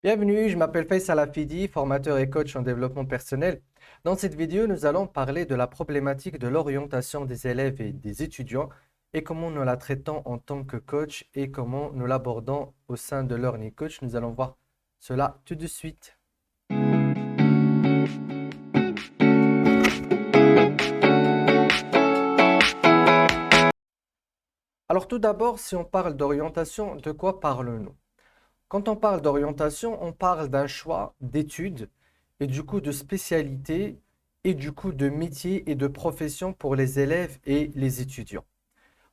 Bienvenue, je m'appelle Faisal Hafidi, formateur et coach en développement personnel. Dans cette vidéo, nous allons parler de la problématique de l'orientation des élèves et des étudiants et comment nous la traitons en tant que coach et comment nous l'abordons au sein de Learning Coach. Nous allons voir cela tout de suite. Alors tout d'abord, si on parle d'orientation, de quoi parlons-nous? Quand on parle d'orientation, on parle d'un choix d'études et du coup de spécialité et du coup de métier et de profession pour les élèves et les étudiants.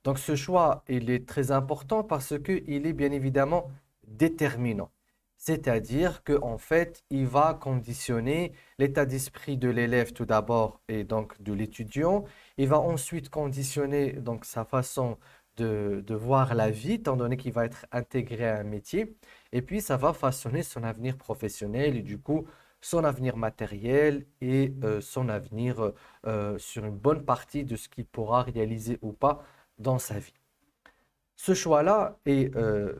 Donc ce choix, il est très important parce qu'il est bien évidemment déterminant. C'est-à-dire qu'en fait, il va conditionner l'état d'esprit de l'élève tout d'abord et donc de l'étudiant. Il va ensuite conditionner donc sa façon de voir la vie, étant donné qu'il va être intégré à un métier. Et puis, ça va façonner son avenir professionnel et du coup, son avenir matériel et son avenir sur une bonne partie de ce qu'il pourra réaliser ou pas dans sa vie. Ce choix-là est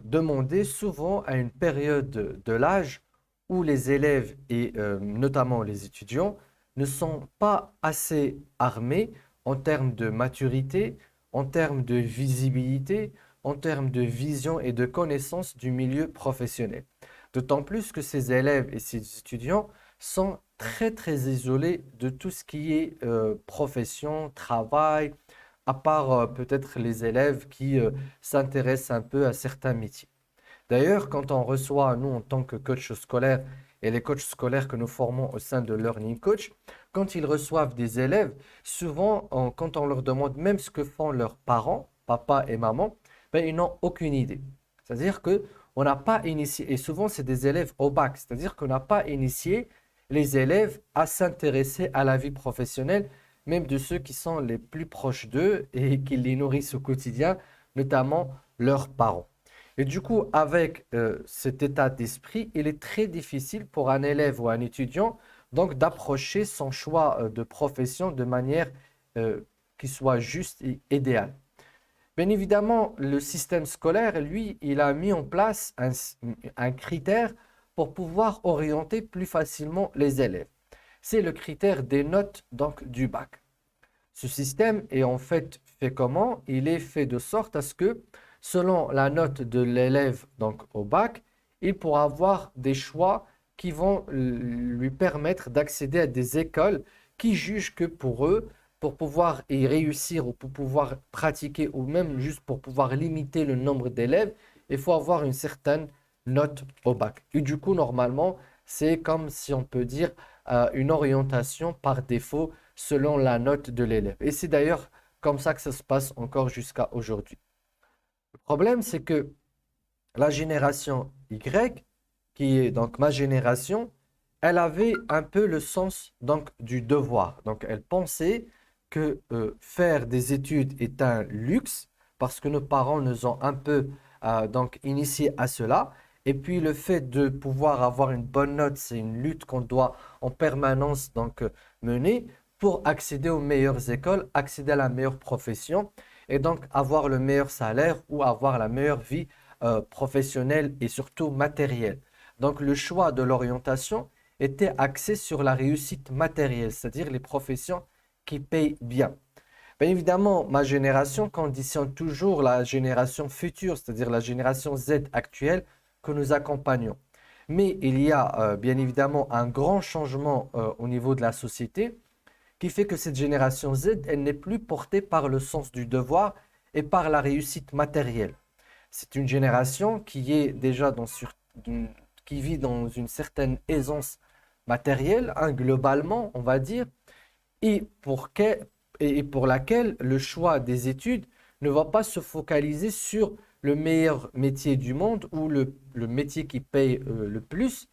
demandé souvent à une période de l'âge où les élèves et notamment les étudiants ne sont pas assez armés en termes de maturité, en termes de visibilité, en termes de vision et de connaissance du milieu professionnel. D'autant plus que ces élèves et ces étudiants sont très très isolés de tout ce qui est profession, travail, à part peut-être les élèves qui s'intéressent un peu à certains métiers. D'ailleurs, quand on reçoit, nous, en tant que coach scolaire, et les coachs scolaires que nous formons au sein de Learning Coach, quand ils reçoivent des élèves, souvent, quand on leur demande même ce que font leurs parents, papa et maman, ben, ils n'ont aucune idée. C'est-à-dire qu'on n'a pas initié, et souvent c'est des élèves au bac, c'est-à-dire qu'on n'a pas initié les élèves à s'intéresser à la vie professionnelle, même de ceux qui sont les plus proches d'eux et qui les nourrissent au quotidien, notamment leurs parents. Et du coup, avec cet état d'esprit, il est très difficile pour un élève ou un étudiant donc d'approcher son choix de profession de manière euh, qui soit juste et idéale. Bien évidemment, le système scolaire, lui, il a mis en place un critère pour pouvoir orienter plus facilement les élèves. C'est le critère des notes donc, du bac. Ce système est en fait comment? Il est fait de sorte à ce que, selon la note de l'élève donc au bac, il pourra avoir des choix qui vont lui permettre d'accéder à des écoles qui jugent que pour eux, pour pouvoir y réussir ou pour pouvoir pratiquer ou même juste pour pouvoir limiter le nombre d'élèves, il faut avoir une certaine note au bac. Et du coup, normalement, c'est comme si on peut dire une orientation par défaut selon la note de l'élève. Et c'est d'ailleurs comme ça que ça se passe encore jusqu'à aujourd'hui. Le problème, c'est que la génération Y, qui est donc ma génération, elle avait un peu le sens donc du devoir. Donc elle pensait que faire des études est un luxe parce que nos parents nous ont un peu donc initiés à cela. Et puis le fait de pouvoir avoir une bonne note, c'est une lutte qu'on doit en permanence donc mener pour accéder aux meilleures écoles, accéder à la meilleure profession et donc avoir le meilleur salaire ou avoir la meilleure vie professionnelle et surtout matérielle. Donc le choix de l'orientation était axé sur la réussite matérielle, c'est-à-dire les professions qui payent bien. Bien évidemment, ma génération conditionne toujours la génération future, c'est-à-dire la génération Z actuelle que nous accompagnons. Mais il y a bien évidemment un grand changement au niveau de la société qui fait que cette génération Z, elle n'est plus portée par le sens du devoir et par la réussite matérielle. C'est une génération qui est déjà qui vit dans une certaine aisance matérielle, hein, globalement, on va dire, et et pour laquelle le choix des études ne va pas se focaliser sur le meilleur métier du monde ou le métier qui paye le plus.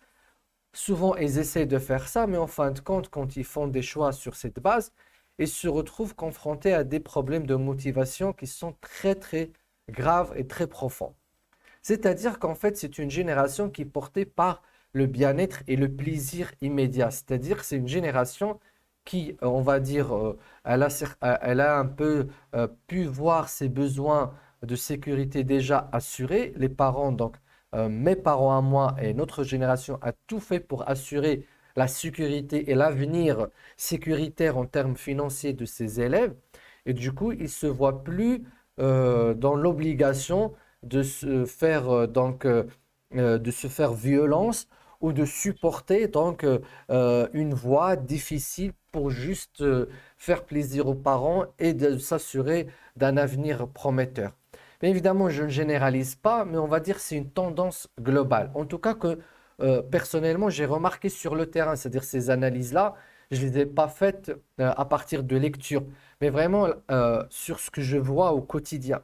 Souvent, ils essaient de faire ça, mais en fin de compte, quand ils font des choix sur cette base, ils se retrouvent confrontés à des problèmes de motivation qui sont très, très graves et très profonds. C'est-à-dire qu'en fait, c'est une génération qui est portée par le bien-être et le plaisir immédiat. C'est-à-dire que c'est une génération qui, on va dire, elle a un peu pu voir ses besoins de sécurité déjà assurés. Les parents, donc, mes parents à moi et notre génération a tout fait pour assurer la sécurité et l'avenir sécuritaire en termes financiers de ses élèves. Et du coup, ils ne se voient plus dans l'obligation de se faire, de se faire violence ou de supporter une voie difficile pour juste faire plaisir aux parents et de s'assurer d'un avenir prometteur. Bien évidemment, je ne généralise pas, mais on va dire que c'est une tendance globale. En tout cas, que personnellement, j'ai remarqué sur le terrain, c'est-à-dire ces analyses-là, je ne les ai pas faites à partir de lecture, mais vraiment sur ce que je vois au quotidien.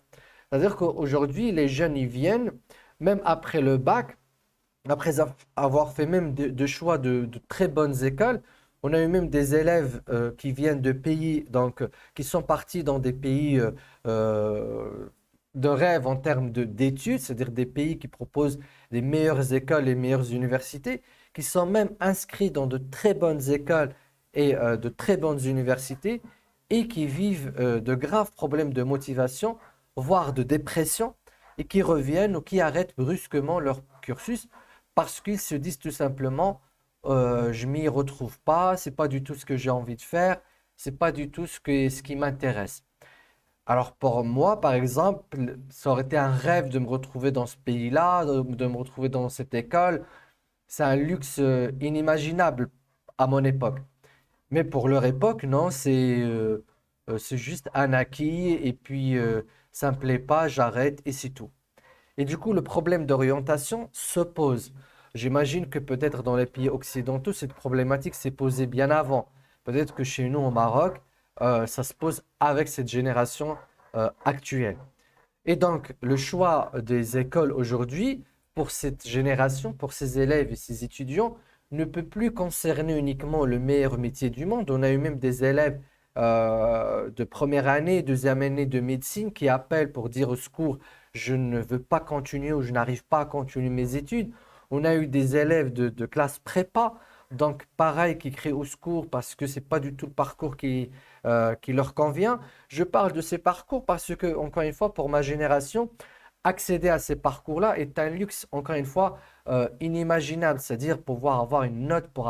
C'est-à-dire qu'aujourd'hui, les jeunes, ils viennent, même après le bac, après avoir fait même de choix de très bonnes écoles. On a eu même des élèves qui viennent de pays, qui sont partis dans des pays euh, de rêve en termes d'études, c'est-à-dire des pays qui proposent des meilleures écoles et meilleures universités, qui sont même inscrits dans de très bonnes écoles et de très bonnes universités, et qui vivent de graves problèmes de motivation, voire de dépression, et qui reviennent ou qui arrêtent brusquement leur cursus parce qu'ils se disent tout simplement, je m'y retrouve pas, c'est pas du tout ce que j'ai envie de faire, c'est pas du tout ce qui m'intéresse. Alors pour moi, par exemple, ça aurait été un rêve de me retrouver dans ce pays-là, de me retrouver dans cette école. C'est un luxe inimaginable à mon époque. Mais pour leur époque, non, c'est juste un acquis et puis ça me plaît pas, j'arrête et c'est tout. Et du coup, le problème d'orientation se pose. J'imagine que peut-être dans les pays occidentaux, cette problématique s'est posée bien avant. Peut-être que chez nous, au Maroc, ça se pose avec cette génération actuelle. Et donc, le choix des écoles aujourd'hui, pour cette génération, pour ces élèves et ces étudiants, ne peut plus concerner uniquement le meilleur métier du monde. On a eu même des élèves de première année, deuxième année de médecine qui appellent pour dire au secours, je ne veux pas continuer ou je n'arrive pas à continuer mes études. On a eu des élèves de classe prépa, donc pareil, qui crient au secours parce que c'est pas du tout le parcours qui leur convient. Je parle de ces parcours parce que, encore une fois, pour ma génération, accéder à ces parcours-là est un luxe, encore une fois, inimaginable. C'est-à-dire pouvoir avoir une note pour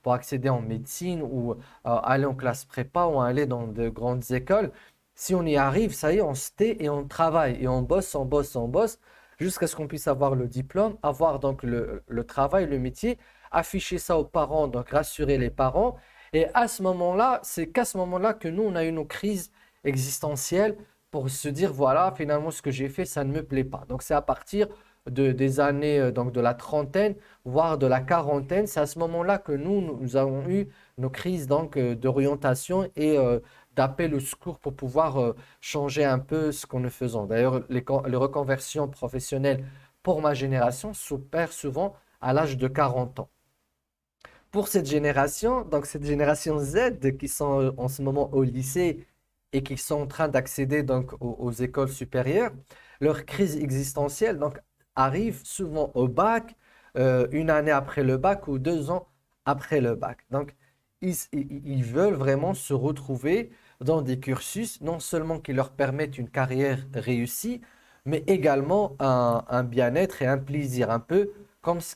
accéder en médecine ou aller en classe prépa ou aller dans de grandes écoles. Si on y arrive, ça y est, on se tait et on travaille et on bosse, on bosse, on bosse jusqu'à ce qu'on puisse avoir le diplôme, avoir donc le travail, le métier, afficher ça aux parents, donc rassurer les parents. Et à ce moment-là, c'est qu'à ce moment-là que nous, on a eu nos crises existentielles pour se dire, voilà, finalement, ce que j'ai fait, ça ne me plaît pas. Donc, c'est à partir des années, donc de la trentaine, voire de la quarantaine, c'est à ce moment-là que nous avons eu nos crises donc d'orientation et d'appel au secours pour pouvoir changer un peu ce qu'on ne faisait. D'ailleurs, les reconversions professionnelles pour ma génération s'opèrent souvent à l'âge de 40 ans. Pour cette génération, donc cette génération Z qui sont en ce moment au lycée et qui sont en train d'accéder donc aux écoles supérieures, leur crise existentielle donc arrive souvent au bac, une année après le bac ou 2 ans après le bac. Donc ils veulent vraiment se retrouver dans des cursus non seulement qui leur permettent une carrière réussie, mais également un bien-être et un plaisir, un peu comme ce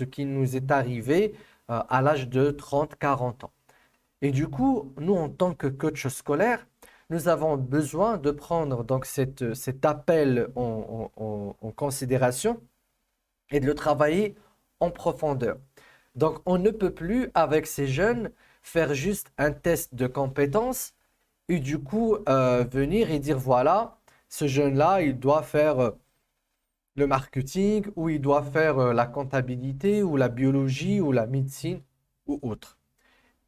qui nous est arrivé à l'âge de 30, 40 ans. Et du coup, nous, en tant que coach scolaire, nous avons besoin de prendre donc cet appel en considération et de le travailler en profondeur. Donc, on ne peut plus, avec ces jeunes, faire juste un test de compétences et du coup, venir et dire, voilà, ce jeune-là, il doit faire le marketing ou il doit faire la comptabilité ou la biologie ou la médecine ou autre.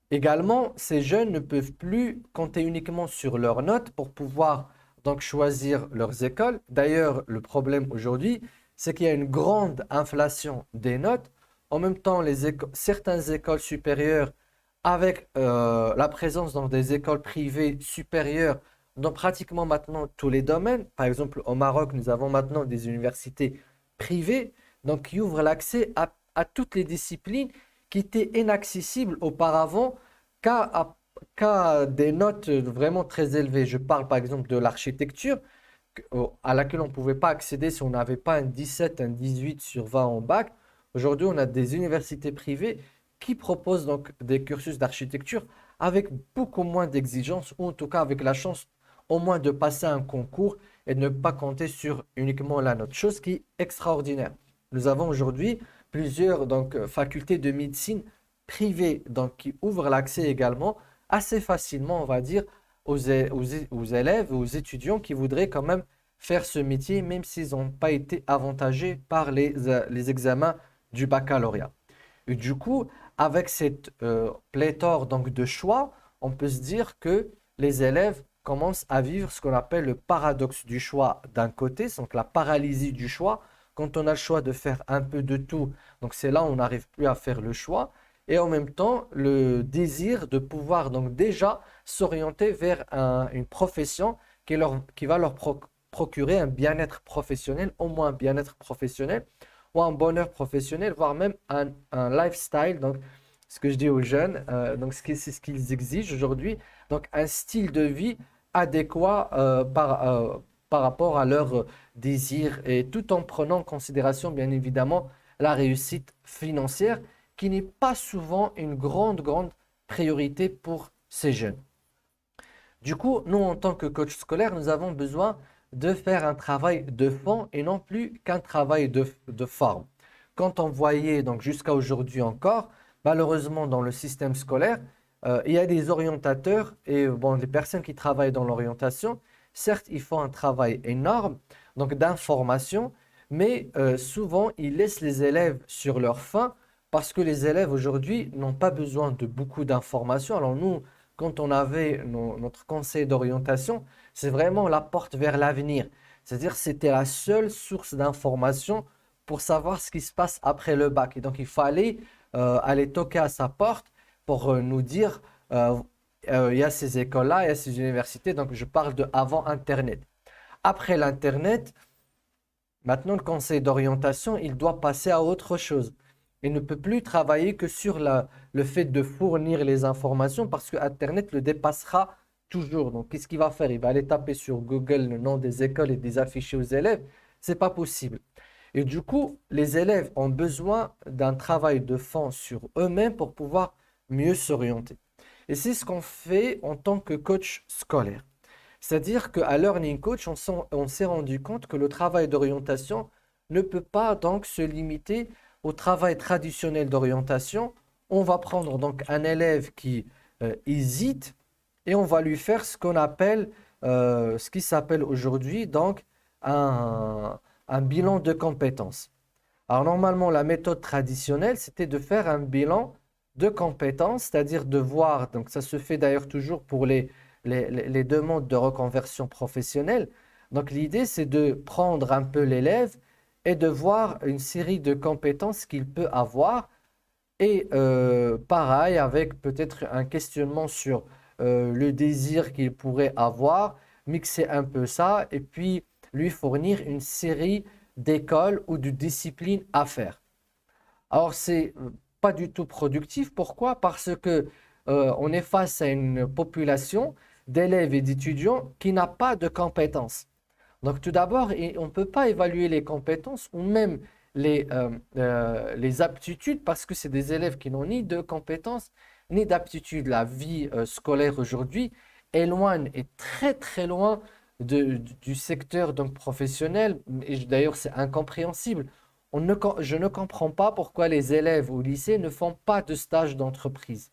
Également, ces jeunes ne peuvent plus compter uniquement sur leurs notes pour pouvoir donc choisir leurs écoles. D'ailleurs, le problème aujourd'hui, c'est qu'il y a une grande inflation des notes. En même temps, certaines écoles supérieures, avec la présence dans des écoles privées supérieures dans pratiquement maintenant tous les domaines. Par exemple, au Maroc, nous avons maintenant des universités privées, donc qui ouvrent l'accès à toutes les disciplines qui étaient inaccessibles auparavant qu'à des notes vraiment très élevées. Je parle par exemple de l'architecture. à laquelle on ne pouvait pas accéder si on n'avait pas un 17, un 18 sur 20 en bac. Aujourd'hui, on a des universités privées qui proposent donc des cursus d'architecture avec beaucoup moins d'exigences, ou en tout cas avec la chance au moins de passer un concours et de ne pas compter sur uniquement la note, chose qui est extraordinaire. Nous avons aujourd'hui plusieurs facultés de médecine privées qui ouvrent l'accès également assez facilement, on va dire, aux élèves, aux étudiants qui voudraient quand même faire ce métier, même s'ils n'ont pas été avantagés par les examens du baccalauréat. Et du coup, avec cette pléthore de choix, on peut se dire que les élèves commencent à vivre ce qu'on appelle le paradoxe du choix d'un côté, donc la paralysie du choix. Quand on a le choix de faire un peu de tout, donc c'est là où on n'arrive plus à faire le choix. Et en même temps, le désir de pouvoir donc déjà s'orienter vers une profession qui va leur procurer un bien-être professionnel, au moins un bien-être professionnel, ou un bonheur professionnel, voire même un lifestyle. Donc, ce que je dis aux jeunes, c'est ce qu'ils exigent aujourd'hui. Donc, un style de vie adéquat par rapport à leurs désirs et tout en prenant en considération, bien évidemment, la réussite financière qui n'est pas souvent une grande priorité pour ces jeunes. Du coup, nous, en tant que coach scolaire, nous avons besoin de faire un travail de fond et non plus qu'un travail de forme. Quand on voyait, donc jusqu'à aujourd'hui encore, malheureusement dans le système scolaire, il y a des orientateurs et bon, des personnes qui travaillent dans l'orientation. Certes, ils font un travail énorme donc d'information, mais souvent, ils laissent les élèves sur leur faim parce que les élèves aujourd'hui n'ont pas besoin de beaucoup d'informations. Alors nous, quand on avait notre conseil d'orientation, c'est vraiment la porte vers l'avenir. C'est-à-dire c'était la seule source d'information pour savoir ce qui se passe après le bac. Et donc il fallait aller toquer à sa porte pour nous dire, euh, il y a ces écoles-là, il y a ces universités. Donc je parle de avant Internet. Après l'Internet, maintenant le conseil d'orientation, il doit passer à autre chose. Il ne peut plus travailler que sur le fait de fournir les informations parce que Internet le dépassera toujours. Donc, qu'est-ce qu'il va faire? Il va aller taper sur Google le nom des écoles et des afficher aux élèves. C'est pas possible. Et du coup, les élèves ont besoin d'un travail de fond sur eux-mêmes pour pouvoir mieux s'orienter. Et c'est ce qu'on fait en tant que coach scolaire. C'est-à-dire qu'à Learning Coach, on s'est rendu compte que le travail d'orientation ne peut pas donc se limiter au travail traditionnel d'orientation. On va prendre donc un élève qui hésite et on va lui faire ce qu'on appelle, ce qui s'appelle aujourd'hui donc un bilan de compétences. Alors normalement, la méthode traditionnelle, c'était de faire un bilan de compétences, c'est-à-dire de voir, donc ça se fait d'ailleurs toujours pour les demandes de reconversion professionnelle. Donc l'idée, c'est de prendre un peu l'élève et de voir une série de compétences qu'il peut avoir. Et pareil, avec peut-être un questionnement sur le désir qu'il pourrait avoir, mixer un peu ça et puis lui fournir une série d'écoles ou de disciplines à faire. Alors, c'est pas du tout productif. Pourquoi? Parce que on est face à une population d'élèves et d'étudiants qui n'a pas de compétences. Donc, tout d'abord, on ne peut pas évaluer les compétences ou même les aptitudes parce que c'est des élèves qui n'ont ni de compétences ni d'aptitudes. La vie scolaire aujourd'hui est très loin du secteur donc, professionnel. Et d'ailleurs, c'est incompréhensible. Je ne comprends pas pourquoi les élèves au lycée ne font pas de stage d'entreprise.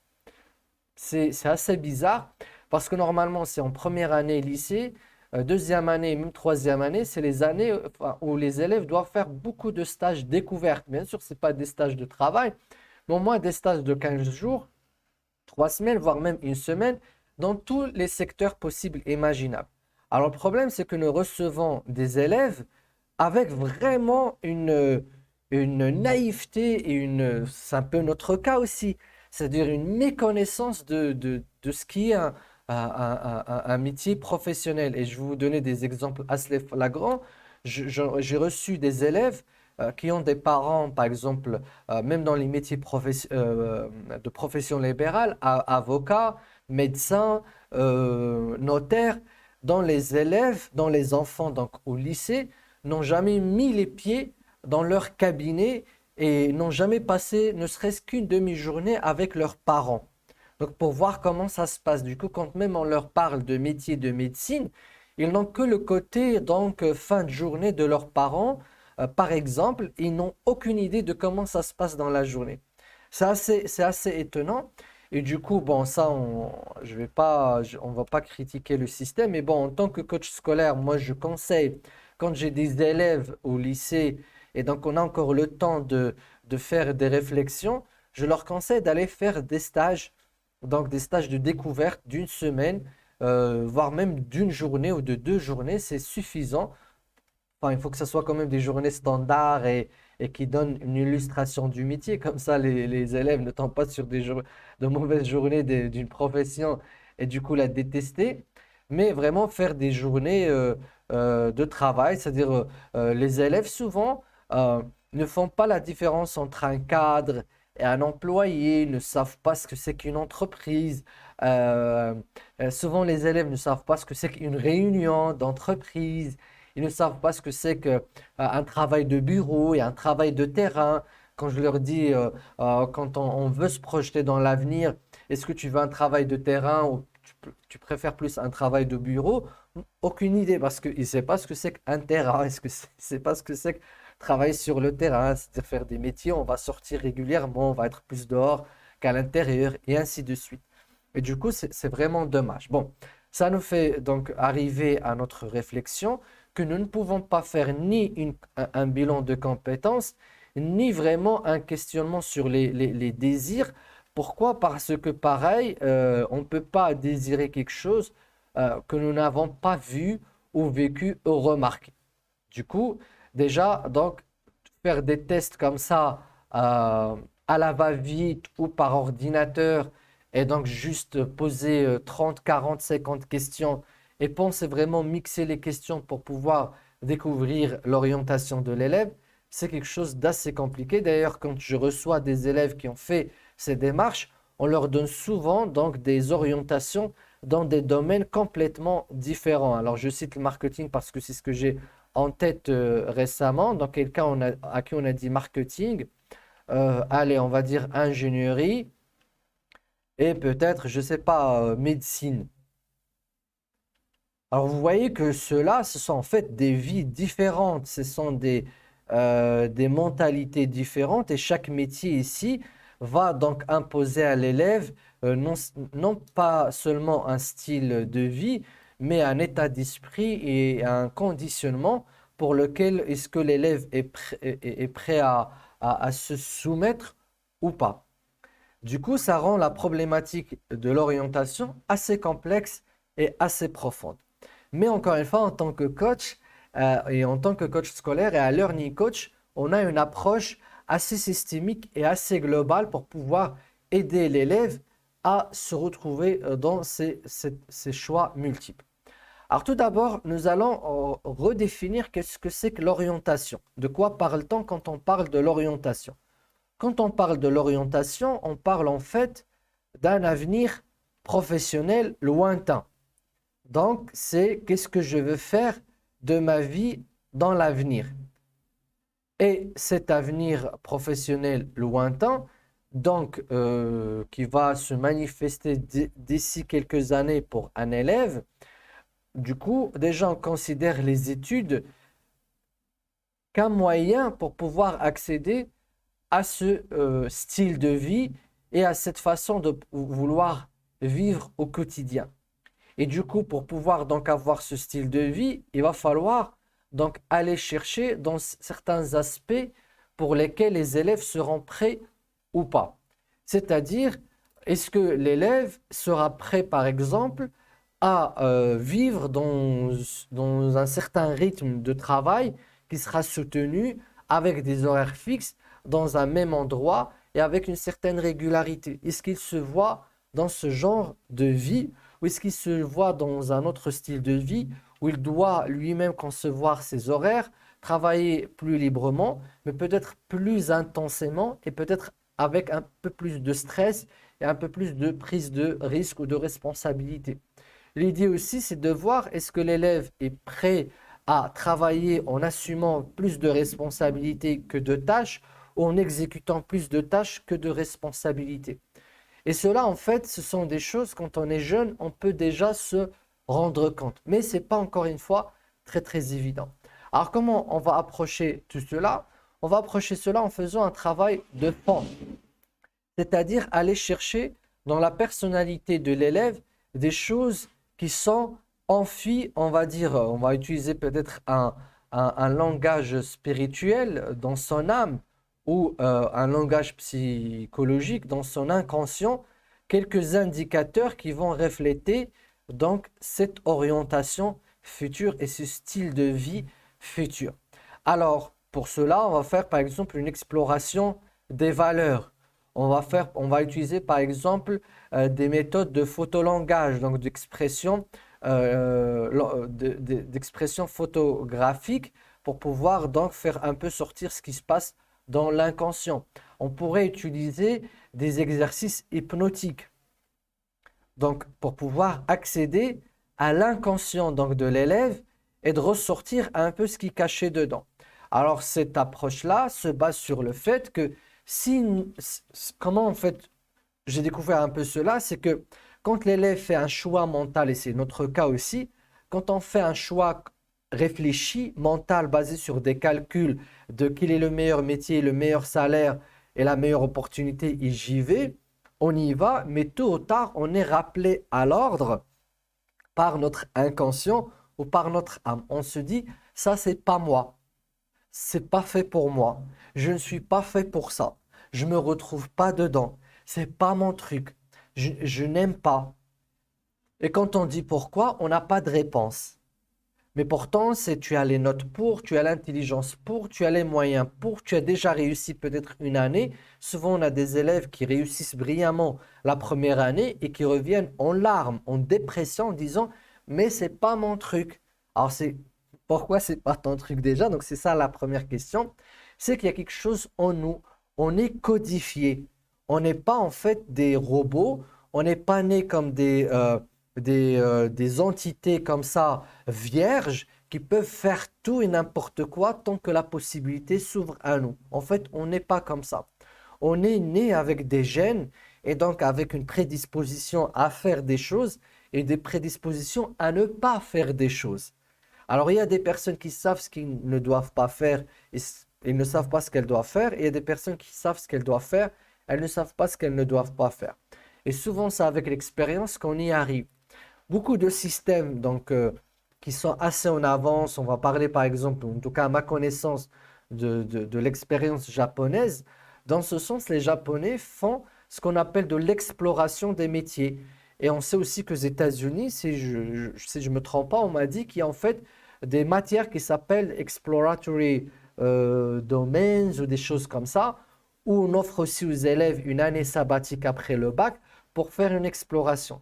C'est assez bizarre parce que normalement, c'est en première année lycée, deuxième année, même troisième année, c'est les années enfin, où les élèves doivent faire beaucoup de stages découvertes. Bien sûr, ce n'est pas des stages de travail, mais au moins des stages de 15 jours, 3 semaines, voire même une semaine, dans tous les secteurs possibles et imaginables. Alors, le problème, c'est que nous recevons des élèves avec vraiment une naïveté et c'est un peu notre cas aussi, c'est-à-dire une méconnaissance de ce qui est un métier professionnel. Et je vais vous donner des exemples assez flagrants. J'ai reçu des élèves qui ont des parents, par exemple, même dans les métiers de profession libérale, avocats, médecins, notaires. dont les élèves, dont les enfants donc au lycée n'ont jamais mis les pieds dans leur cabinet et n'ont jamais passé ne serait-ce qu'une demi-journée avec leurs parents. Donc pour voir comment ça se passe. Du coup, quand même on leur parle de métier de médecine, ils n'ont que le côté donc fin de journée de leurs parents. Par exemple, ils n'ont aucune idée de comment ça se passe dans la journée. C'est assez étonnant. Et du coup, bon, ça, je vais pas, on va pas critiquer le système. Mais bon, en tant que coach scolaire, moi, je conseille, quand j'ai des élèves au lycée, et donc on a encore le temps de faire des réflexions, je leur conseille d'aller faire des stages, donc des stages de découverte d'une semaine, voire même d'une journée ou de 2 journées, c'est suffisant. Enfin, il faut que ce soit quand même des journées standards et qui donnent une illustration du métier. Comme ça, les élèves ne tombent pas sur de mauvaises journées d'une profession et du coup la détester. Mais vraiment faire des journées de travail, c'est-à-dire les élèves souvent ne font pas la différence entre un cadre et un employé, ne savent pas ce que c'est qu'une entreprise. Euh, Souvent, les élèves ne savent pas ce que c'est qu'une réunion d'entreprise. Ils ne savent pas ce que c'est qu'un travail de bureau et un travail de terrain. Quand je leur dis, quand on veut se projeter dans l'avenir, est-ce que tu veux un travail de terrain ou tu préfères plus un travail de bureau? Aucune idée parce qu'ils ne savent pas ce que c'est qu'un terrain. Est-ce que c'est pas ce que c'est que travailler sur le terrain, c'est-à-dire faire des métiers, on va sortir régulièrement, on va être plus dehors qu'à l'intérieur et ainsi de suite. Et du coup, c'est vraiment dommage. Bon, ça nous fait donc arriver à notre réflexion que nous ne pouvons pas faire ni un bilan de compétences, ni vraiment un questionnement sur les désirs. Pourquoi? Parce que pareil, on ne peut pas désirer quelque chose que nous n'avons pas vu ou vécu ou remarqué. Du coup, déjà, donc, faire des tests comme ça à la va-vite ou par ordinateur et donc juste poser 30, 40, 50 questions et penser vraiment mixer les questions pour pouvoir découvrir l'orientation de l'élève, c'est quelque chose d'assez compliqué. D'ailleurs, quand je reçois des élèves qui ont fait ces démarches, on leur donne souvent donc des orientations dans des domaines complètement différents. Alors, je cite le marketing parce que c'est ce que j'ai en tête récemment. Dans quel cas à qui on a dit marketing, allez, on va dire ingénierie et peut-être, je ne sais pas, médecine. Alors vous voyez que ceux-là, ce sont en fait des vies différentes, ce sont des mentalités différentes et chaque métier ici va donc imposer à l'élève non pas seulement un style de vie, mais un état d'esprit et un conditionnement pour lequel est-ce que l'élève est prêt à se soumettre ou pas. Du coup, ça rend la problématique de l'orientation assez complexe et assez profonde. Mais encore une fois, en tant que coach et en tant que coach scolaire et à learning coach, on a une approche assez systémique et assez globale pour pouvoir aider l'élève à se retrouver dans ces choix multiples. Alors tout d'abord, nous allons redéfinir qu'est-ce que c'est que l'orientation. De quoi parle-t-on quand on parle de l'orientation? Quand on parle de l'orientation, on parle en fait d'un avenir professionnel lointain. Donc, c'est qu'est-ce que je veux faire de ma vie dans l'avenir. Et cet avenir professionnel lointain, donc qui va se manifester d'ici quelques années pour un élève, du coup, déjà on considère les études qu'un moyen pour pouvoir accéder à ce style de vie et à cette façon de vouloir vivre au quotidien. Et du coup, pour pouvoir donc avoir ce style de vie, il va falloir donc aller chercher dans certains aspects pour lesquels les élèves seront prêts ou pas. C'est-à-dire, est-ce que l'élève sera prêt, par exemple, à vivre dans un certain rythme de travail qui sera soutenu avec des horaires fixes dans un même endroit et avec une certaine régularité? Est-ce qu'il se voit dans ce genre de vie ou est-ce qu'il se voit dans un autre style de vie où il doit lui-même concevoir ses horaires, travailler plus librement, mais peut-être plus intensément et peut-être avec un peu plus de stress et un peu plus de prise de risque ou de responsabilité? L'idée aussi, c'est de voir est-ce que l'élève est prêt à travailler en assumant plus de responsabilités que de tâches ou en exécutant plus de tâches que de responsabilités. Et cela, en fait, ce sont des choses, quand on est jeune, on peut déjà se rendre compte. Mais ce n'est pas, encore une fois, très, très évident. Alors, comment on va approcher tout cela? On va approcher cela en faisant un travail de fond, c'est-à-dire aller chercher dans la personnalité de l'élève des choses qui sont enfuies, on va dire, on va utiliser peut-être un langage spirituel dans son âme ou un langage psychologique dans son inconscient, quelques indicateurs qui vont refléter donc cette orientation future et ce style de vie futur. Alors, pour cela, on va faire par exemple une exploration des valeurs. On va utiliser par exemple des méthodes de photolangage, donc d'expression photographique pour pouvoir donc faire un peu sortir ce qui se passe dans l'inconscient. On pourrait utiliser des exercices hypnotiques, donc pour pouvoir accéder à l'inconscient donc de l'élève et de ressortir un peu ce qui est caché dedans. Alors cette approche-là se base sur le fait que comment en fait j'ai découvert un peu cela, c'est que quand l'élève fait un choix mental, et c'est notre cas aussi, quand on fait un choix réfléchi, mental, basé sur des calculs de quel est le meilleur métier, le meilleur salaire et la meilleure opportunité, et j'y vais, on y va, mais tôt ou tard, on est rappelé à l'ordre par notre inconscient ou par notre âme. On se dit, ça, c'est pas moi. C'est pas fait pour moi. Je ne suis pas fait pour ça. Je me retrouve pas dedans. C'est pas mon truc. Je n'aime pas. Et quand on dit pourquoi, on n'a pas de réponse. Mais pourtant, tu as les notes pour, tu as l'intelligence pour, tu as les moyens pour, tu as déjà réussi peut-être une année. Souvent, on a des élèves qui réussissent brillamment la première année et qui reviennent en larmes, en dépression, en disant, mais c'est pas mon truc. Alors, pourquoi c'est pas ton truc déjà? Donc, c'est ça la première question. C'est qu'il y a quelque chose en nous. On est codifié. On n'est pas en fait des robots. On n'est pas né comme des entités comme ça, vierges, qui peuvent faire tout et n'importe quoi tant que la possibilité s'ouvre à nous. En fait, on n'est pas comme ça. On est né avec des gènes et donc avec une prédisposition à faire des choses et des prédispositions à ne pas faire des choses. Alors, il y a des personnes qui savent ce qu'ils ne doivent pas faire et ils ne savent pas ce qu'elles doivent faire. Et il y a des personnes qui savent ce qu'elles doivent faire, elles ne savent pas ce qu'elles ne doivent pas faire. Et souvent, c'est avec l'expérience qu'on y arrive. Beaucoup de systèmes donc, qui sont assez en avance, on va parler par exemple, en tout cas à ma connaissance, de l'expérience japonaise. Dans ce sens, les Japonais font ce qu'on appelle de l'exploration des métiers. Et on sait aussi qu'aux États-Unis, si je me trompe pas, on m'a dit qu'il y a en fait des matières qui s'appellent exploratory domains ou des choses comme ça, où on offre aussi aux élèves une année sabbatique après le bac pour faire une exploration.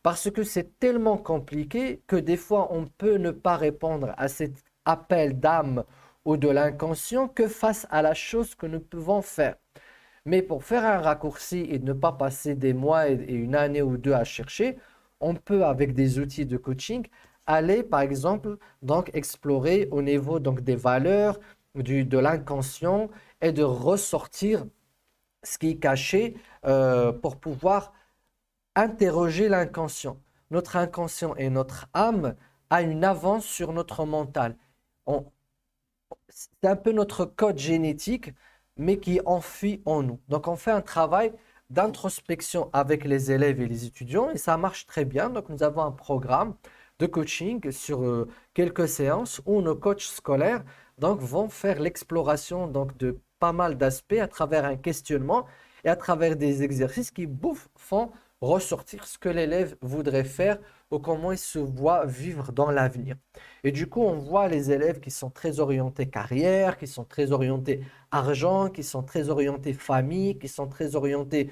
Parce que c'est tellement compliqué que des fois, on peut ne pas répondre à cet appel d'âme ou de l'inconscient que face à la chose que nous pouvons faire. Mais pour faire un raccourci et ne pas passer des mois et une année ou deux à chercher, on peut, avec des outils de coaching, aller, par exemple, donc explorer au niveau donc, des valeurs, de l'inconscient et de ressortir ce qui est caché pour pouvoir interroger l'inconscient. Notre inconscient et notre âme a une avance sur notre mental. On- c'est un peu notre code génétique, mais qui est enfui en nous. Donc, on fait un travail d'introspection avec les élèves et les étudiants et ça marche très bien. Donc, nous avons un programme de coaching sur quelques séances où nos coachs scolaires donc, vont faire l'exploration donc, de pas mal d'aspects à travers un questionnement et à travers des exercices qui font ressortir ce que l'élève voudrait faire ou comment il se voit vivre dans l'avenir. Et du coup, on voit les élèves qui sont très orientés carrière, qui sont très orientés argent, qui sont très orientés famille, qui sont très orientés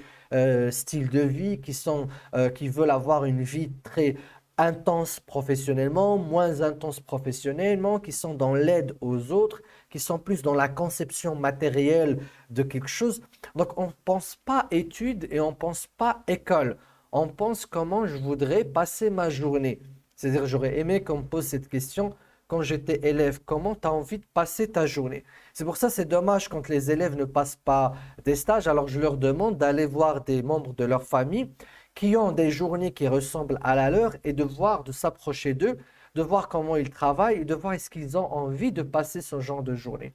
style de vie, qui veulent avoir une vie très intense professionnellement, moins intense professionnellement, qui sont dans l'aide aux autres, qui sont plus dans la conception matérielle de quelque chose. Donc, on ne pense pas études et on ne pense pas école. on pense comment je voudrais passer ma journée. C'est-à-dire, j'aurais aimé qu'on me pose cette question quand j'étais élève. Comment tu as envie de passer ta journée? C'est pour ça c'est dommage quand les élèves ne passent pas des stages. Alors, je leur demande d'aller voir des membres de leur famille qui ont des journées qui ressemblent à la leur et de voir, de s'approcher d'eux, de voir comment ils travaillent et de voir est-ce qu'ils ont envie de passer ce genre de journée.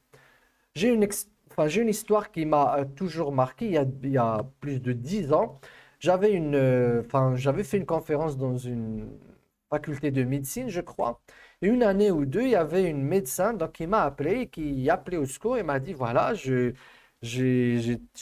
J'ai une histoire qui m'a toujours marqué il y a plus de 10 ans. J'avais fait une conférence dans une faculté de médecine, je crois. Et une année ou deux, il y avait une médecin donc, qui m'a appelé, qui appelé au secours et m'a dit, voilà, j'ai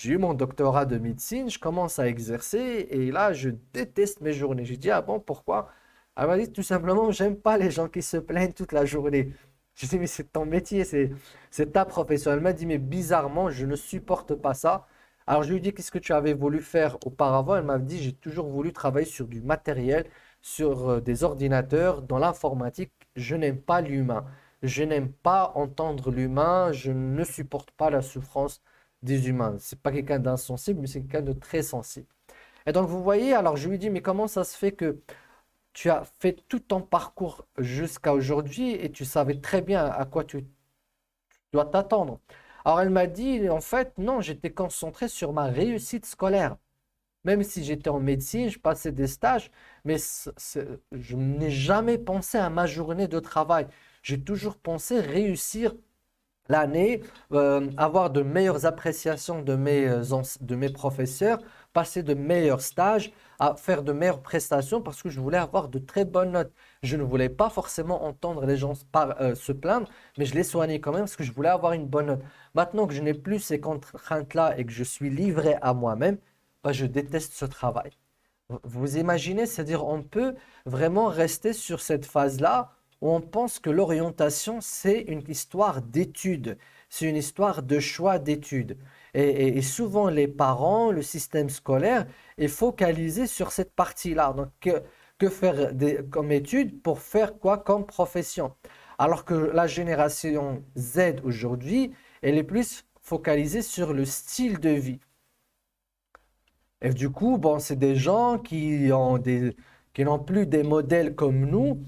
eu mon doctorat de médecine, je commence à exercer et là, je déteste mes journées. J'ai dit, ah bon, pourquoi? Elle m'a dit, tout simplement, j'aime pas les gens qui se plaignent toute la journée. J'ai dit, mais c'est ton métier, c'est ta profession. Elle m'a dit, mais bizarrement, je ne supporte pas ça. Alors, je lui ai dit, qu'est-ce que tu avais voulu faire auparavant? Elle m'a dit, j'ai toujours voulu travailler sur du matériel, sur des ordinateurs, dans l'informatique. Je n'aime pas l'humain. Je n'aime pas entendre l'humain. Je ne supporte pas la souffrance des humains. C'est pas quelqu'un d'insensible, mais c'est quelqu'un de très sensible. Et donc, vous voyez, alors je lui dis, mais comment ça se fait que tu as fait tout ton parcours jusqu'à aujourd'hui et tu savais très bien à quoi tu dois t'attendre? Alors, elle m'a dit, en fait, non, j'étais concentré sur ma réussite scolaire. Même si j'étais en médecine, je passais des stages, mais je n'ai jamais pensé à ma journée de travail. J'ai toujours pensé réussir l'année, avoir de meilleures appréciations de mes professeurs, passer de meilleurs stages, à faire de meilleures prestations parce que je voulais avoir de très bonnes notes. Je ne voulais pas forcément entendre les gens se plaindre, mais je les soignais quand même parce que je voulais avoir une bonne note. Maintenant que je n'ai plus ces contraintes-là et que je suis livré à moi-même, bah, je déteste ce travail. Vous imaginez, c'est-à-dire on peut vraiment rester sur cette phase-là où on pense que l'orientation, c'est une histoire d'études, c'est une histoire de choix d'études. Et souvent, les parents, le système scolaire est focalisé sur cette partie-là. Donc, que faire comme études pour faire quoi comme profession? Alors que la génération Z aujourd'hui, elle est plus focalisée sur le style de vie. Et du coup, bon, c'est des gens qui n'ont plus des modèles comme nous,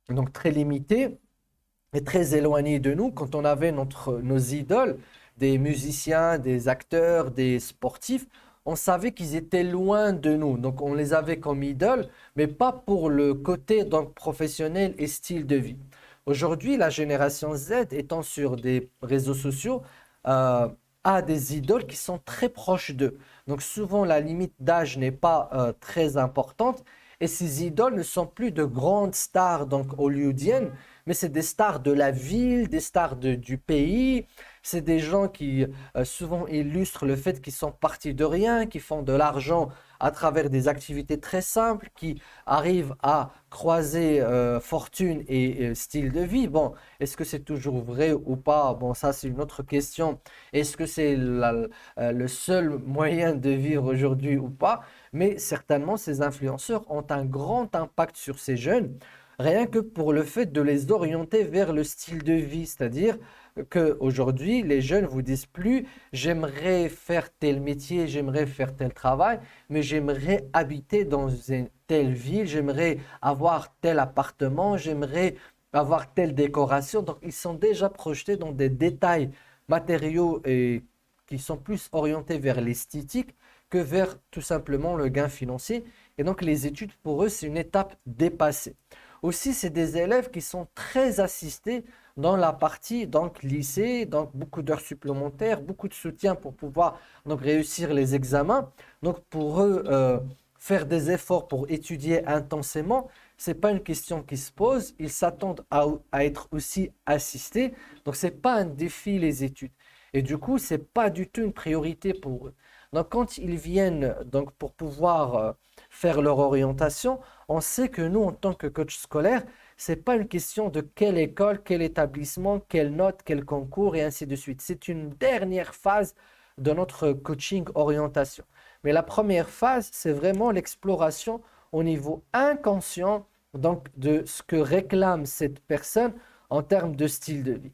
donc très limités et très éloignés de nous. Quand on avait nos idoles, des musiciens, des acteurs, des sportifs, on savait qu'ils étaient loin de nous. Donc on les avait comme idoles, mais pas pour le côté donc, professionnel et style de vie. Aujourd'hui, la génération Z étant sur des réseaux sociaux, euh, a des idoles qui sont très proches d'eux. Donc souvent, la limite d'âge n'est pas très importante. Et ces idoles ne sont plus de grandes stars donc hollywoodiennes, mais c'est des stars de la ville, des stars du pays. C'est des gens qui souvent illustrent le fait qu'ils sont partis de rien, qui font de l'argent à travers des activités très simples, qui arrivent à croiser fortune et style de vie. Bon, est-ce que c'est toujours vrai ou pas? Bon, ça c'est une autre question. Est-ce que c'est le seul moyen de vivre aujourd'hui ou pas? Mais certainement, ces influenceurs ont un grand impact sur ces jeunes, rien que pour le fait de les orienter vers le style de vie. C'est-à-dire qu'aujourd'hui, les jeunes vous disent plus, j'aimerais faire tel métier, j'aimerais faire tel travail, mais j'aimerais habiter dans une telle ville, j'aimerais avoir tel appartement, j'aimerais avoir telle décoration. Donc, ils sont déjà projetés dans des détails matériaux et qui sont plus orientés vers l'esthétique que vers tout simplement le gain financier. Et donc les études pour eux, c'est une étape dépassée. Aussi, c'est des élèves qui sont très assistés dans la partie donc lycée, donc beaucoup d'heures supplémentaires, beaucoup de soutien pour pouvoir donc réussir les examens. Donc pour eux, faire des efforts pour étudier intensément, c'est pas une question qui se pose. Ils s'attendent à être aussi assistés. Donc c'est pas un défi les études. Et du coup, c'est pas du tout une priorité pour eux. Donc, quand ils viennent donc, pour pouvoir faire leur orientation, on sait que nous, en tant que coach scolaire, ce n'est pas une question de quelle école, quel établissement, quelle note, quel concours et ainsi de suite. C'est une dernière phase de notre coaching orientation. Mais la première phase, c'est vraiment l'exploration au niveau inconscient donc, de ce que réclame cette personne en termes de style de vie.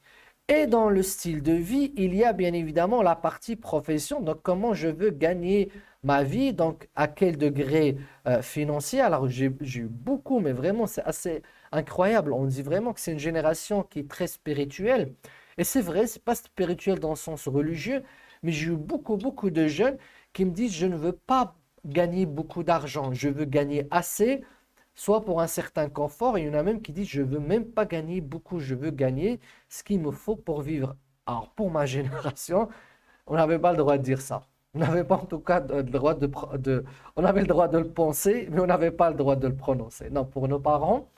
Et dans le style de vie, il y a bien évidemment la partie profession. Donc, comment je veux gagner ma vie, donc à quel degré financier. Alors, j'ai eu beaucoup, mais vraiment, c'est assez incroyable. On dit vraiment que c'est une génération qui est très spirituelle. Et c'est vrai, c'est pas spirituel dans le sens religieux, mais j'ai eu beaucoup de jeunes qui me disent, je ne veux pas gagner beaucoup d'argent, je veux gagner assez soit pour un certain confort, et il y en a même qui disent, je ne veux même pas gagner beaucoup, je veux gagner ce qu'il me faut pour vivre. Alors, pour ma génération, on n'avait pas le droit de dire ça. On n'avait pas en tout cas le droit on avait le droit de le penser, mais on n'avait pas le droit de le prononcer. Non, pour nos parents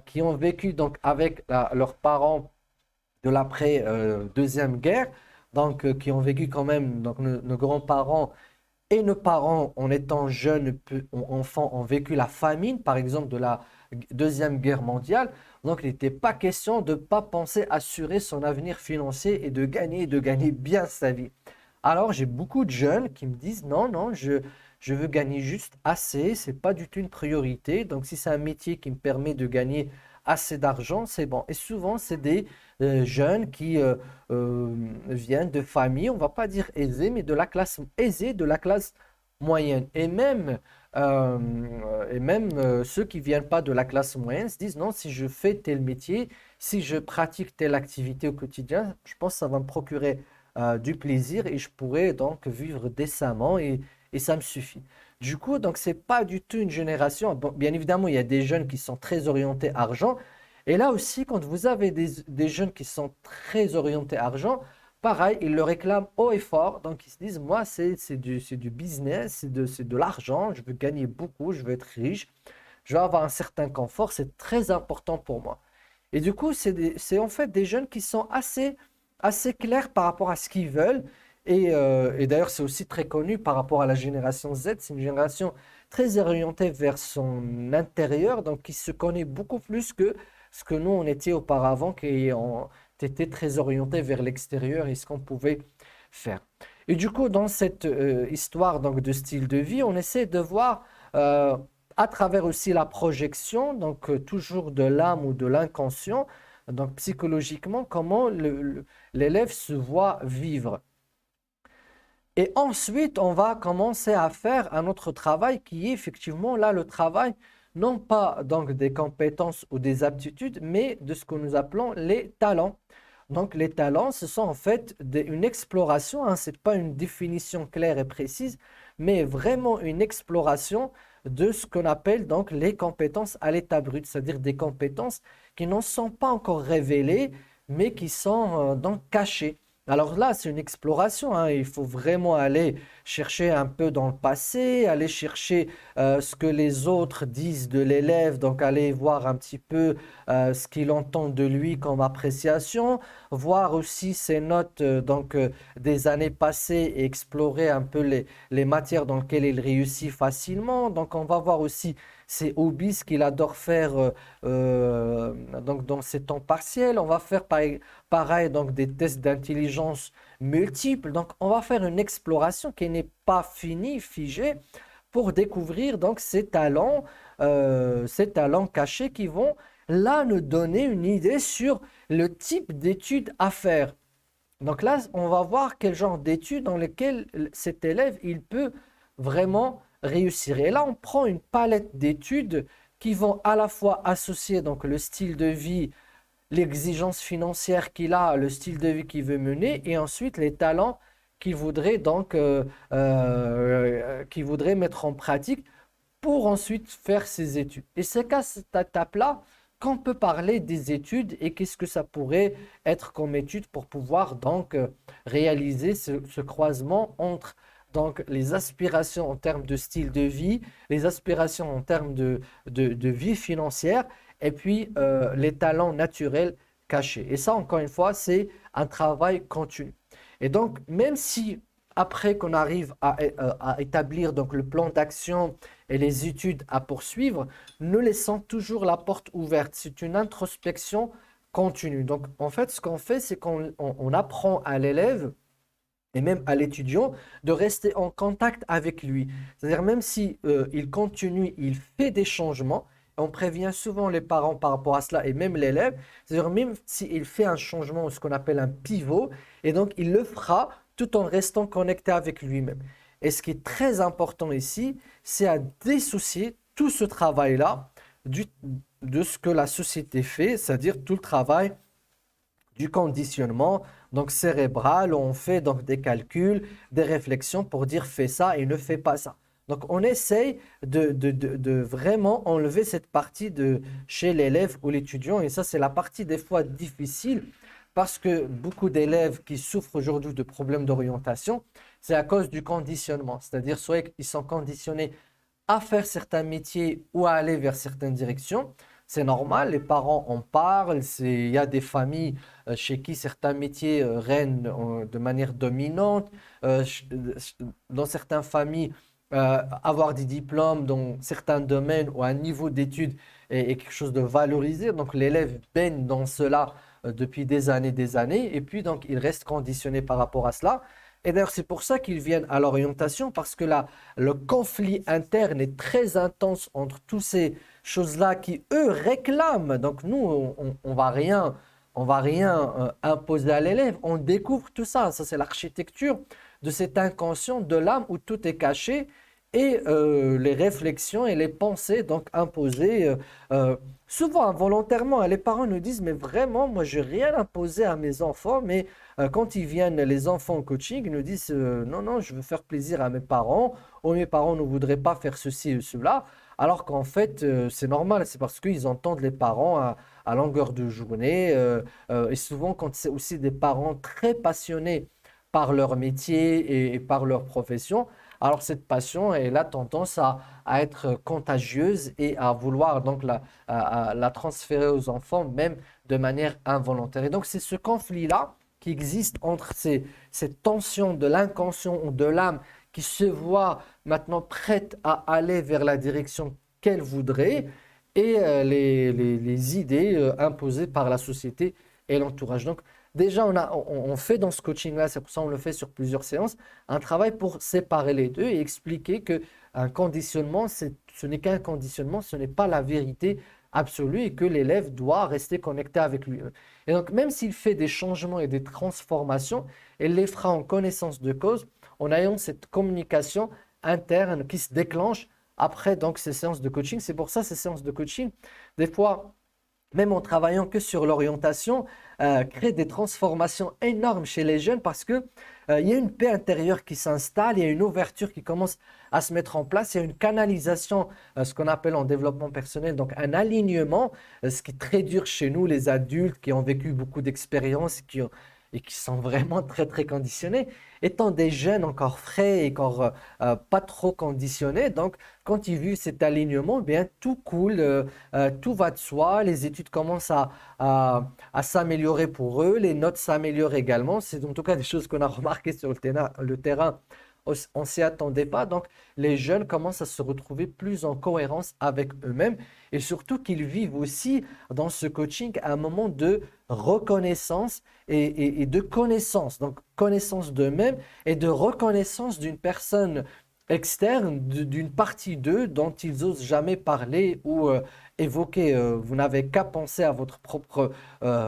qui ont vécu donc avec leurs parents de l'après Deuxième Guerre, donc qui ont vécu quand même, donc nos grands-parents et nos parents, en étant jeunes, enfants, ont vécu la famine, par exemple, de la Deuxième Guerre mondiale. Donc, il n'était pas question de ne pas penser assurer son avenir financier et de gagner bien sa vie. Alors, j'ai beaucoup de jeunes qui me disent, non, non, je veux gagner juste assez, c'est pas du tout une priorité. Donc, si c'est un métier qui me permet de gagner assez d'argent, c'est bon. Et souvent, c'est des jeunes qui viennent de familles, on va pas dire aisées, mais de la classe aisée, de la classe moyenne. Et même ceux qui viennent pas de la classe moyenne se disent, non, si je fais tel métier, si je pratique telle activité au quotidien, je pense que ça va me procurer du plaisir et je pourrais donc vivre décemment et ça me suffit. Du coup, donc c'est pas du tout une génération. Bon, bien évidemment, il y a des jeunes qui sont très orientés argent. Et là aussi, quand vous avez des jeunes qui sont très orientés argent, pareil, ils le réclament haut et fort. Donc ils se disent, moi, c'est du business, c'est de l'argent, je veux gagner beaucoup, je veux être riche, je veux avoir un certain confort, c'est très important pour moi. Et du coup, c'est en fait des jeunes qui sont assez clairs par rapport à ce qu'ils veulent. Et d'ailleurs, c'est aussi très connu par rapport à la génération Z. C'est une génération très orientée vers son intérieur, donc qui se connaît beaucoup plus que ce que nous, on était auparavant, qui on était très orienté vers l'extérieur et ce qu'on pouvait faire. Et du coup, dans cette histoire donc, de style de vie, on essaie de voir euh, à travers aussi la projection, donc toujours de l'âme ou de l'inconscient, donc psychologiquement, comment l'élève se voit vivre. Et ensuite, on va commencer à faire un autre travail qui est effectivement là le travail, non pas donc des compétences ou des aptitudes, mais de ce que nous appelons les talents. Donc les talents, ce sont en fait une exploration, hein, ce n'est pas une définition claire et précise, mais vraiment une exploration de ce qu'on appelle donc les compétences à l'état brut, c'est-à-dire des compétences qui n'en sont pas encore révélées, mais qui sont donc cachées. Alors là, c'est une exploration, hein. Il faut vraiment aller chercher un peu dans le passé, aller chercher ce que les autres disent de l'élève, donc aller voir un petit peu ce qu'il entend de lui comme appréciation, voir aussi ses notes des années passées et explorer un peu les matières dans lesquelles il réussit facilement. Donc on va voir aussi ses hobbies, ce qu'il adore faire donc dans ses temps partiels. On va faire pareil, donc des tests d'intelligence multiples. Donc, on va faire une exploration qui n'est pas finie, figée, pour découvrir donc ces talents cachés qui vont là nous donner une idée sur le type d'études à faire. Donc là, on va voir quel genre d'études dans lesquelles cet élève, il peut vraiment réussir. Et là, on prend une palette d'études qui vont à la fois associer donc le style de vie, l'exigence financière qu'il a, le style de vie qu'il veut mener, et ensuite les talents qu'il voudrait mettre en pratique pour ensuite faire ses études. Et c'est qu'à cette étape-là qu'on peut parler des études et qu'est-ce que ça pourrait être comme étude pour pouvoir donc réaliser ce croisement entre donc les aspirations en termes de style de vie, les aspirations en termes de vie financière et puis les talents naturels cachés. Et ça, encore une fois, c'est un travail continu. Et donc, même si après qu'on arrive à établir donc le plan d'action et les études à poursuivre, nous laissons toujours la porte ouverte. C'est une introspection continue. Donc, en fait, ce qu'on fait, c'est qu'on apprend à l'élève et même à l'étudiant de rester en contact avec lui. C'est-à-dire même si il continue, il fait des changements, On prévient souvent les parents par rapport à cela et même l'élève. C'est-à-dire même s'il fait un changement, ce qu'on appelle un pivot, et donc il le fera tout en restant connecté avec lui-même. Et ce qui est très important ici, c'est à dissocier tout ce travail-là du- de ce que la société fait, c'est-à-dire tout le travail du conditionnement donc cérébral, où on fait donc des calculs, des réflexions pour dire fais ça et ne fais pas ça. Donc on essaye de vraiment enlever cette partie de chez l'élève ou l'étudiant, et ça c'est la partie des fois difficile parce que beaucoup d'élèves qui souffrent aujourd'hui de problèmes d'orientation, c'est à cause du conditionnement, c'est-à-dire soit ils sont conditionnés à faire certains métiers ou à aller vers certaines directions. C'est normal, les parents en parlent, il y a des familles chez qui certains métiers règnent de manière dominante. Dans certaines familles, avoir des diplômes dans certains domaines ou un niveau d'études est quelque chose de valorisé. Donc l'élève baigne dans cela depuis des années, et puis donc il reste conditionné par rapport à cela. Et d'ailleurs, c'est pour ça qu'ils viennent à l'orientation, parce que là, le conflit interne est très intense entre toutes ces choses-là qui, eux, réclament. Donc, nous, on va rien imposer à l'élève. On découvre tout ça. Ça, c'est l'architecture de cet inconscient de l'âme où tout est caché, et les réflexions et les pensées donc imposées souvent involontairement. Les parents nous disent, mais vraiment, moi, je n'ai rien imposé à mes enfants, mais quand ils viennent, les enfants au coaching, ils nous disent non, non, je veux faire plaisir à mes parents, ou mes parents ne voudraient pas faire ceci ou cela, alors qu'en fait, c'est normal, c'est parce qu'ils entendent les parents à longueur de journée, et souvent, quand c'est aussi des parents très passionnés par leur métier et par leur profession, alors cette passion, elle a tendance à être contagieuse et à vouloir donc la transférer aux enfants, même de manière involontaire. Et donc, c'est ce conflit-là qui existe entre cette tension de l'inconscient ou de l'âme qui se voit maintenant prête à aller vers la direction qu'elle voudrait, et les idées imposées par la société et l'entourage. Donc, déjà, on fait dans ce coaching-là, c'est pour ça qu'on le fait sur plusieurs séances, un travail pour séparer les deux et expliquer qu'un conditionnement, ce n'est qu'un conditionnement, ce n'est pas la vérité absolue, et que l'élève doit rester connecté avec lui. Et donc, même s'il fait des changements et des transformations, il les fera en connaissance de cause, en ayant cette communication interne qui se déclenche après donc ces séances de coaching. C'est pour ça ces séances de coaching, des fois, même en travaillant que sur l'orientation, crée des transformations énormes chez les jeunes, parce que il y a une paix intérieure qui s'installe, il y a une ouverture qui commence à se mettre en place, il y a une canalisation, ce qu'on appelle en développement personnel, donc un alignement, ce qui est très dur chez nous, les adultes qui ont vécu beaucoup d'expériences, et qui sont vraiment très très conditionnés, étant des jeunes encore frais et encore pas trop conditionnés. Donc, quand ils vivent cet alignement, eh bien tout coule, tout va de soi, les études commencent à s'améliorer pour eux, les notes s'améliorent également. C'est en tout cas des choses qu'on a remarquées sur le terrain. On ne s'y attendait pas. Donc, les jeunes commencent à se retrouver plus en cohérence avec eux-mêmes, et surtout qu'ils vivent aussi dans ce coaching un moment de reconnaissance et de connaissance. Donc, connaissance d'eux-mêmes et de reconnaissance d'une personne externe, d'une partie d'eux dont ils n'osent jamais parler ou évoquer. Vous n'avez qu'à penser à votre propre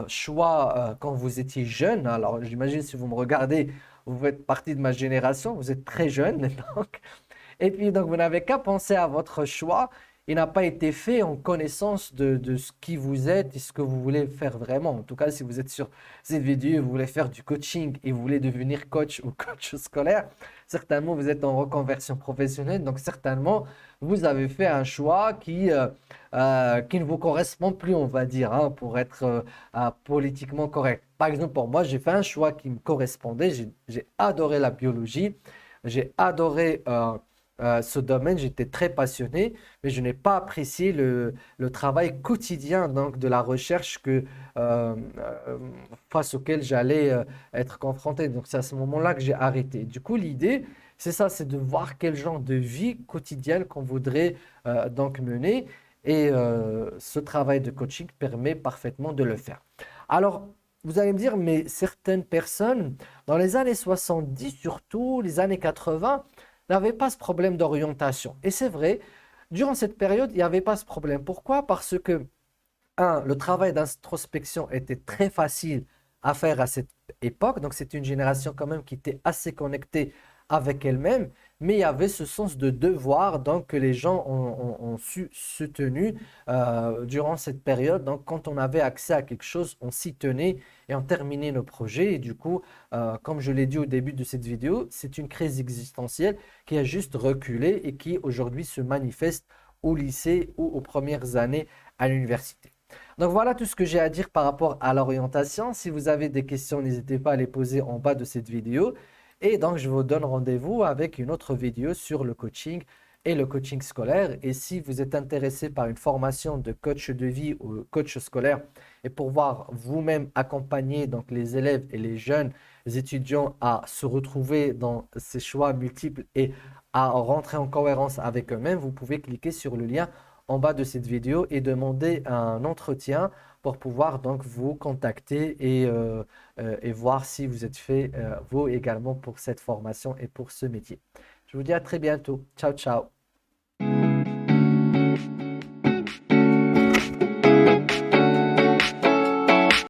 choix quand vous étiez jeune. Alors, j'imagine, si vous me regardez, vous faites partie de ma génération, vous êtes très jeune. Donc, et puis, donc, vous n'avez qu'à penser à votre choix. Il n'a pas été fait en connaissance de ce qui vous êtes et ce que vous voulez faire vraiment. En tout cas, si vous êtes sur cette vidéo et vous voulez faire du coaching et vous voulez devenir coach ou coach scolaire, certainement vous êtes en reconversion professionnelle. Donc, certainement, vous avez fait un choix qui ne vous correspond plus, on va dire, hein, pour être politiquement correct. Par exemple, pour moi, j'ai fait un choix qui me correspondait. J'ai adoré la biologie. J'ai adoré ce domaine, j'étais très passionné, mais je n'ai pas apprécié le travail quotidien donc, de la recherche face auquel j'allais être confronté. Donc c'est à ce moment-là que j'ai arrêté. Du coup, l'idée, c'est ça, c'est de voir quel genre de vie quotidienne qu'on voudrait donc mener, et ce travail de coaching permet parfaitement de le faire. Alors, vous allez me dire, mais certaines personnes, dans les années 70 surtout, les années 80, n'avaient pas ce problème d'orientation. Et c'est vrai, Durant cette période, il n'y avait pas ce problème. Pourquoi? Parce que le travail d'introspection était très facile à faire à cette époque. Donc, c'est une génération quand même qui était assez connectée avec elle-même, mais il y avait ce sens de devoir donc, que les gens ont su se tenir durant cette période. Donc, quand on avait accès à quelque chose, on s'y tenait et on terminait nos projets. Et du coup, comme je l'ai dit au début de cette vidéo, c'est une crise existentielle qui a juste reculé et qui aujourd'hui se manifeste au lycée ou aux premières années à l'université. Donc voilà tout ce que j'ai à dire par rapport à l'orientation. Si vous avez des questions, n'hésitez pas à les poser en bas de cette vidéo. Et donc je vous donne rendez-vous avec une autre vidéo sur le coaching et le coaching scolaire. Et si vous êtes intéressé par une formation de coach de vie ou coach scolaire et pour voir vous-même accompagner donc les élèves et les jeunes étudiants à se retrouver dans ces choix multiples et à rentrer en cohérence avec eux-mêmes, vous pouvez cliquer sur le lien en bas de cette vidéo et demander un entretien pour pouvoir donc vous contacter et voir si vous êtes fait vous également pour cette formation et pour ce métier. Je vous dis à très bientôt. Ciao, ciao.